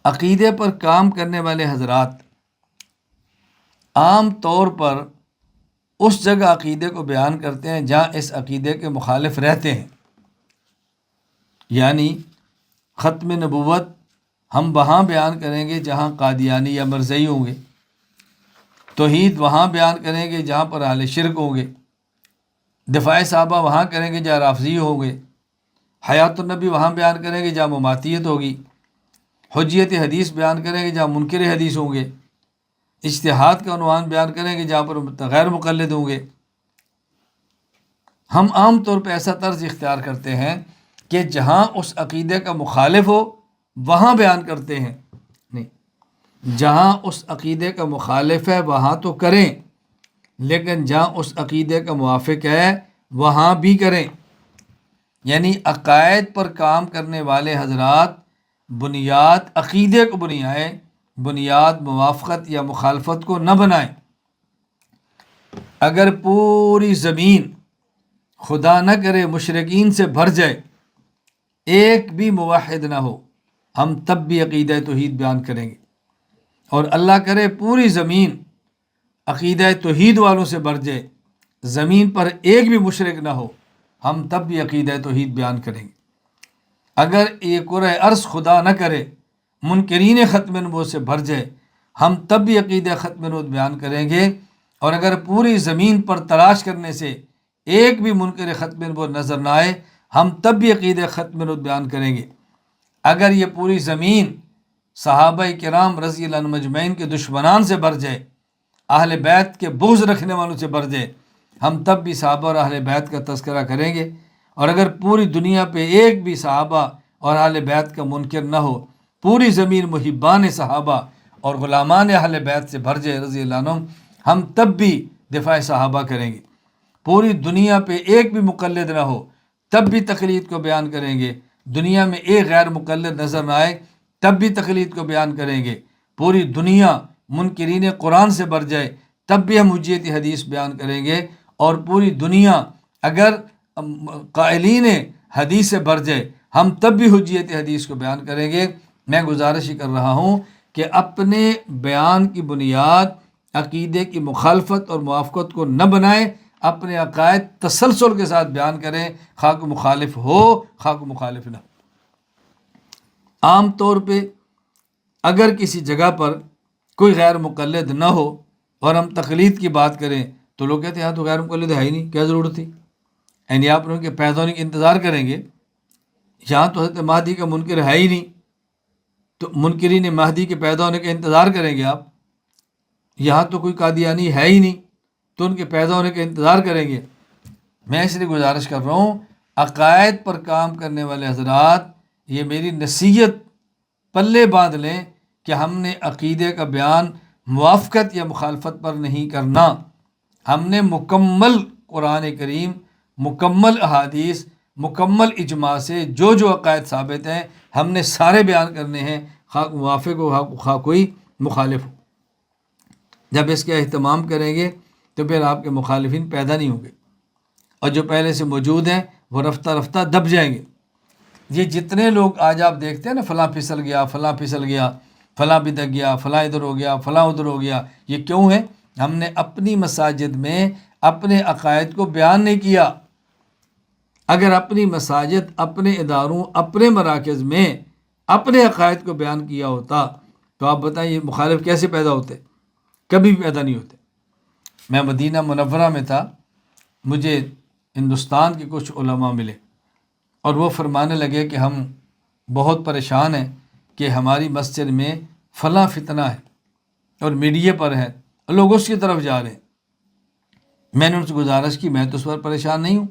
عقیدے پر کام کرنے والے حضرات عام طور پر اس جگہ عقیدے کو بیان کرتے ہیں جہاں اس عقیدے کے مخالف رہتے ہیں، یعنی ختم نبوت ہم وہاں بیان کریں گے جہاں قادیانی یا مرزئی ہوں گے، توحید وہاں بیان کریں گے جہاں پر اہل شرک ہوں گے، دفاع صحابہ وہاں کریں گے جہاں رافضی ہوں گے، حیات النبی وہاں بیان کریں گے جہاں مماتیت ہوگی، حجیت حدیث بیان کریں گے جہاں منکر حدیث ہوں گے، اجتہاد کا عنوان بیان کریں گے جہاں پر غیر مقلد ہوں گے۔ ہم عام طور پہ ایسا طرز اختیار کرتے ہیں کہ جہاں اس عقیدے کا مخالف ہو وہاں بیان کرتے ہیں، نہیں، جہاں اس عقیدے کا مخالف ہے وہاں تو کریں، لیکن جہاں اس عقیدے کا موافق ہے وہاں بھی کریں۔ یعنی عقائد پر کام کرنے والے حضرات بنیاد عقیدے کو بنیاد موافقت یا مخالفت کو نہ بنائیں۔ اگر پوری زمین خدا نہ کرے مشرکین سے بھر جائے، ایک بھی موحد نہ ہو، ہم تب بھی عقیدہ توحید بیان کریں گے، اور اللہ کرے پوری زمین عقیدہ توحید والوں سے بھر جائے، زمین پر ایک بھی مشرک نہ ہو، ہم تب بھی عقیدہ توحید بیان کریں گے۔ اگر یہ کرۂ ارض خدا نہ کرے منکرین ختم نبوت سے بھر جائے، ہم تب بھی عقیدہ ختم نبوت بیان کریں گے، اور اگر پوری زمین پر تلاش کرنے سے ایک بھی منکر ختم نبوت نظر نہ آئے، ہم تب بھی عقیدہ ختم نبوت بیان کریں گے۔ اگر یہ پوری زمین صحابہ کرام رضی اللہ عنہم اجمعین کے دشمنان سے بھر جائے، اہل بیت کے بغض رکھنے والوں سے بھر جائے، ہم تب بھی صحابہ اور اہل بیت کا تذکرہ کریں گے۔ اور اگر پوری دنیا پہ ایک بھی صحابہ اور اہل بیت کا منکر نہ ہو، پوری زمین محبان صحابہ اور غلامان اہل بیت سے بھر جائے رضی اللہ عنہم، ہم تب بھی دفاع صحابہ کریں گے۔ پوری دنیا پہ ایک بھی مقلد نہ ہو، تب بھی تقلید کو بیان کریں گے۔ دنیا میں ایک غیر مقلد نظر نہ آئے، تب بھی تقلید کو بیان کریں گے۔ پوری دنیا منکرین قرآن سے بھر جائے، تب بھی ہم حجیت حدیث بیان کریں گے، اور پوری دنیا اگر قائلین حدیث سے بھر جائے، ہم تب بھی حجیت حدیث کو بیان کریں گے۔ میں گزارش کر رہا ہوں کہ اپنے بیان کی بنیاد عقیدے کی مخالفت اور موافقت کو نہ بنائیں، اپنے عقائد تسلسل کے ساتھ بیان کریں، خواہ کو مخالف ہو خواہ کو مخالف نہ ہو۔ عام طور پہ اگر کسی جگہ پر کوئی غیر مقلد نہ ہو اور ہم تقلید کی بات کریں تو لوگ کہتے ہیں یہاں تو غیر مقلد ہے ہی نہیں، کیا ضرورت تھی؟ یعنی آپ ان کے پیدا ہونے کا انتظار کریں گے، یہاں تو حضرت مہدی کا منکر ہے ہی نہیں، تو منکرین مہدی کے پیدا ہونے کا انتظار کریں گے آپ؟ یہاں تو کوئی قادیانی ہے ہی نہیں، تو ان کے پیدا ہونے کا انتظار کریں گے؟ میں اس لیے گزارش کر رہا ہوں، عقائد پر کام کرنے والے حضرات یہ میری نصیحت پلے باندھ لیں کہ ہم نے عقیدے کا بیان موافقت یا مخالفت پر نہیں کرنا، ہم نے مکمل قرآن کریم، مکمل احادیث، مکمل اجماع سے جو جو عقائد ثابت ہیں ہم نے سارے بیان کرنے ہیں، خواہ موافق ہو خواہ کوئی مخالف ہو۔ جب اس کا اہتمام کریں گے تو پھر آپ کے مخالفین پیدا نہیں ہوں گے، اور جو پہلے سے موجود ہیں وہ رفتہ رفتہ دب جائیں گے۔ یہ جتنے لوگ آج آپ دیکھتے ہیں نا، فلاں پھسل گیا، فلاں پھسل گیا، فلاں بدک گیا، فلاں ادھر ہو گیا، فلاں ادھر ہو گیا، یہ کیوں ہے؟ ہم نے اپنی مساجد میں اپنے عقائد کو بیان نہیں کیا۔ اگر اپنی مساجد، اپنے اداروں، اپنے مراکز میں اپنے عقائد کو بیان کیا ہوتا تو آپ بتائیں یہ مخالف کیسے پیدا ہوتے؟ کبھی بھی پیدا نہیں ہوتے۔ میں مدینہ منورہ میں تھا، مجھے ہندوستان کے کچھ علماء ملے اور وہ فرمانے لگے کہ ہم بہت پریشان ہیں کہ ہماری مسجد میں فلاں فتنہ ہے اور میڈیا پر ہے، لوگ اس کی طرف جا رہے ہیں۔ میں نے ان سے گزارش کی، میں تو اس پر پریشان نہیں ہوں۔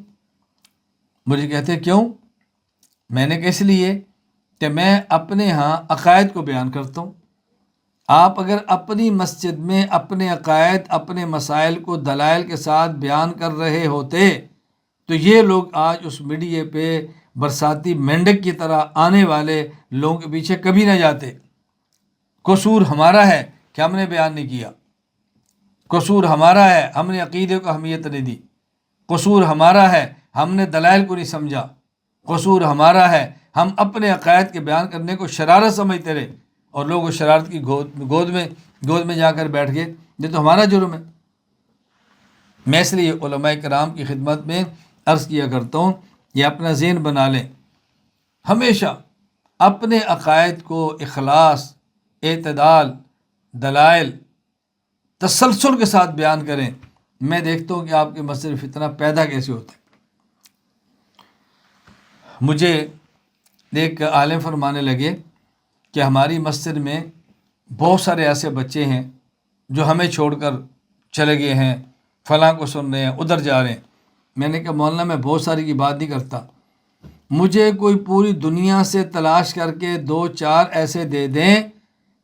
مجھے کہتے کیوں؟ میں نے کہا اس لیے کہ میں اپنے ہاں عقائد کو بیان کرتا ہوں۔ آپ اگر اپنی مسجد میں اپنے عقائد، اپنے مسائل کو دلائل کے ساتھ بیان کر رہے ہوتے تو یہ لوگ آج اس میڈیا پہ برساتی مینڈک کی طرح آنے والے لوگوں کے پیچھے کبھی نہ جاتے۔ قصور ہمارا ہے کہ ہم نے بیان نہیں کیا، قصور ہمارا ہے ہم نے عقیدے کو اہمیت نہیں دی، قصور ہمارا ہے ہم نے دلائل کو نہیں سمجھا، قصور ہمارا ہے ہم اپنے عقائد کے بیان کرنے کو شرارت سمجھتے رہے، اور لوگ اس شرارت کی گود میں جا کر بیٹھ گئے، یہ تو ہمارا جرم ہے۔ میں اس لیے علماء کرام کی خدمت میں عرض کیا کرتا ہوں، یہ اپنا ذہن بنا لیں، ہمیشہ اپنے عقائد کو اخلاص، اعتدال، دلائل، تسلسل کے ساتھ بیان کریں۔ میں دیکھتا ہوں کہ آپ کے مسجد میں فتنہ پیدا کیسے ہوتا ہے۔ مجھے ایک عالم فرمانے لگے کہ ہماری مسجد میں بہت سارے ایسے بچے ہیں جو ہمیں چھوڑ کر چلے گئے ہیں، فلاں کو سن رہے ہیں، ادھر جا رہے ہیں۔ میں نے کہا مولانا میں بہت ساری کی بات نہیں کرتا، مجھے کوئی پوری دنیا سے تلاش کر کے 2-4 ایسے دے دیں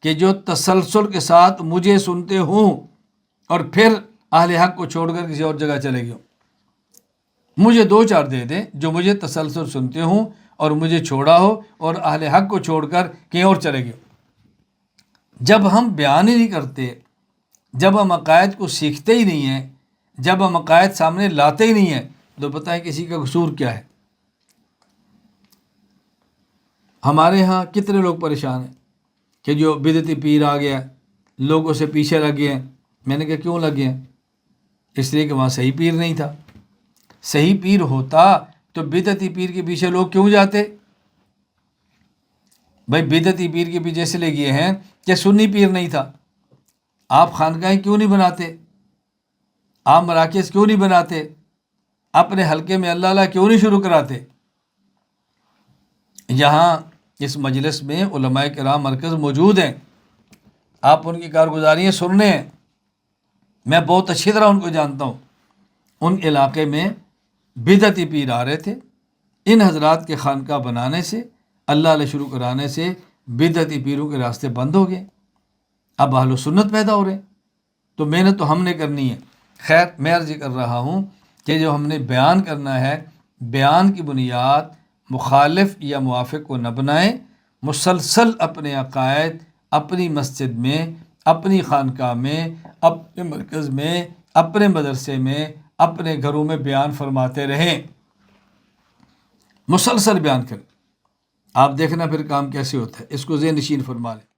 کہ جو تسلسل کے ساتھ مجھے سنتے ہوں اور پھر اہل حق کو چھوڑ کر کسی اور جگہ چلے گئے ہوں۔ مجھے 2-4 دے دیں جو مجھے تسلسل سنتے ہوں اور مجھے چھوڑا ہو اور اہل حق کو چھوڑ کر کہیں اور چلے گئے ہوں۔ جب ہم بیان ہی نہیں کرتے، جب ہم عقائد کو سیکھتے ہی نہیں ہیں، جب ہم عقائد سامنے لاتے ہی نہیں ہیں، تو بتائیں کسی کا قصور کیا ہے؟ ہمارے ہاں کتنے لوگ پریشان ہیں کہ جو بدعتی پیر آ گیا، لوگوں سے پیچھے لگ گئے ہیں۔ میں نے کہا کیوں لگ گئے ہیں؟ اس لیے کہ وہاں صحیح پیر نہیں تھا۔ صحیح پیر ہوتا تو بدعتی پیر کے پیچھے لوگ کیوں جاتے؟ بھائی بدعتی پیر کے پیچھے اس لیے گئے ہیں کہ سنی پیر نہیں تھا۔ آپ خانقاہیں کیوں نہیں بناتے؟ آپ مراکز کیوں نہیں بناتے؟ اپنے حلقے میں اللہ اللہ کیوں نہیں شروع کراتے؟ یہاں اس مجلس میں علماء کرام مرکز موجود ہیں، آپ ان کی کارگزاریاں سن رہے ہیں، میں بہت اچھی طرح ان کو جانتا ہوں۔ ان علاقے میں بدعتی پیر آ رہے تھے، ان حضرات کے خانقاہ بنانے سے، اللہ علیہ شروع کرانے سے بدعتی پیروں کے راستے بند ہو گئے، اب اہل سنت پیدا ہو رہے ہیں۔ تو محنت تو ہم نے کرنی ہے۔ خیر، میں عرض کر رہا ہوں کہ جو ہم نے بیان کرنا ہے، بیان کی بنیاد مخالف یا موافق کو نہ بنائیں، مسلسل اپنے عقائد اپنی مسجد میں، اپنی خانقاہ میں، اپنے مرکز میں، اپنے مدرسے میں، اپنے گھروں میں بیان فرماتے رہیں، مسلسل بیان کریں۔ آپ دیکھنا پھر کام کیسے ہوتا ہے، اس کو ذہن نشین فرما لیں۔